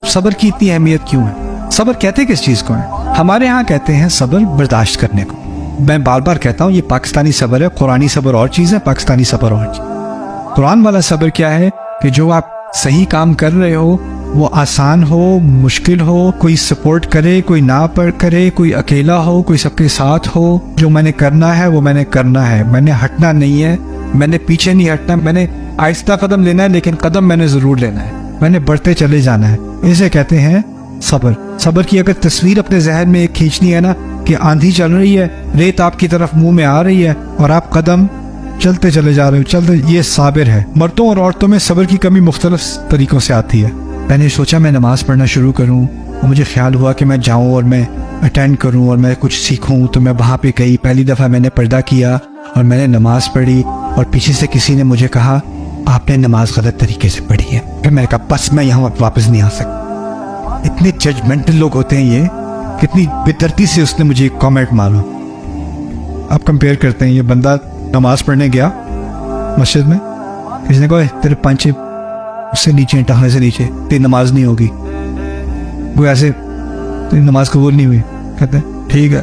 صبر کی اتنی اہمیت کیوں ہے؟ صبر کہتے کس چیز کو ہے؟ ہمارے ہاں کہتے ہیں صبر برداشت کرنے کو. میں بار بار کہتا ہوں یہ پاکستانی صبر ہے، قرآنی صبر اور چیز ہے، پاکستانی صبر اور چیز. قرآن والا صبر کیا ہے کہ جو آپ صحیح کام کر رہے ہو وہ آسان ہو، مشکل ہو، کوئی سپورٹ کرے، کوئی نہ پر کرے، کوئی اکیلا ہو، کوئی سب کے ساتھ ہو، جو میں نے کرنا ہے وہ میں نے کرنا ہے، میں نے ہٹنا نہیں ہے، میں نے پیچھے نہیں ہٹنا، میں نے آہستہ قدم لینا ہے لیکن قدم میں نے ضرور لینا ہے، میں نے بڑھتے چلے جانا ہے. اسے کہتے ہیں صبر. صبر کی اگر تصویر اپنے ذہن میں ایک کھینچنی ہے نا کہ آندھی چل رہی ہے، ریت آپ کی طرف منہ میں آ رہی ہے اور آپ قدم چلتے چلے جا رہے ہو، چلتے، یہ صابر ہے. مردوں اور عورتوں میں صبر کی کمی مختلف طریقوں سے آتی ہے. میں نے سوچا میں نماز پڑھنا شروع کروں اور مجھے خیال ہوا کہ میں جاؤں اور میں اٹینڈ کروں اور میں کچھ سیکھوں، تو میں وہاں پہ گئی. پہلی دفعہ میں نے پردہ کیا اور میں نے نماز پڑھی اور پیچھے سے کسی نے مجھے کہا آپ نے نماز غلط طریقے سے پڑھی ہے. پھر میں نے کہا بس میں یہاں واپس نہیں آ سکتا. اتنے ججمنٹل لوگ ہوتے ہیں یہ، کتنی بے دردی سے اس نے مجھے کامنٹ مارا. آپ کمپیئر کرتے ہیں، یہ بندہ نماز پڑھنے گیا مسجد میں، کسی نے کہا تیرے پانچے اس سے نیچے، ٹہنے سے نیچے، تیری نماز نہیں ہوگی. وہ ایسے تیری نماز قبول نہیں ہوئی. کہتے ہیں ٹھیک ہے.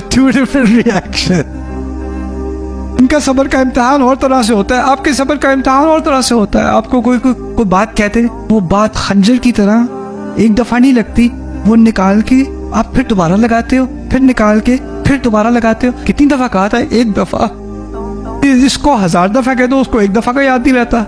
To different reaction. ان کا صبر کا امتحان اور طرح سے ہوتا ہے، آپ کے صبر کا امتحان اور طرح سے ہوتا ہے. آپ کو کوئی بات کہتے ہیں، وہ بات خنجر کی طرح ایک دفعہ نہیں لگتی، وہ نکال کے آپ پھر دوبارہ لگاتے ہو، پھر نکال کے پھر دوبارہ لگاتے ہو. کتنی دفعہ کہا تھا؟ ایک دفعہ. جس کو 1000 دفعہ کہہ دو اس کو ایک دفعہ کا یاد نہیں رہتا.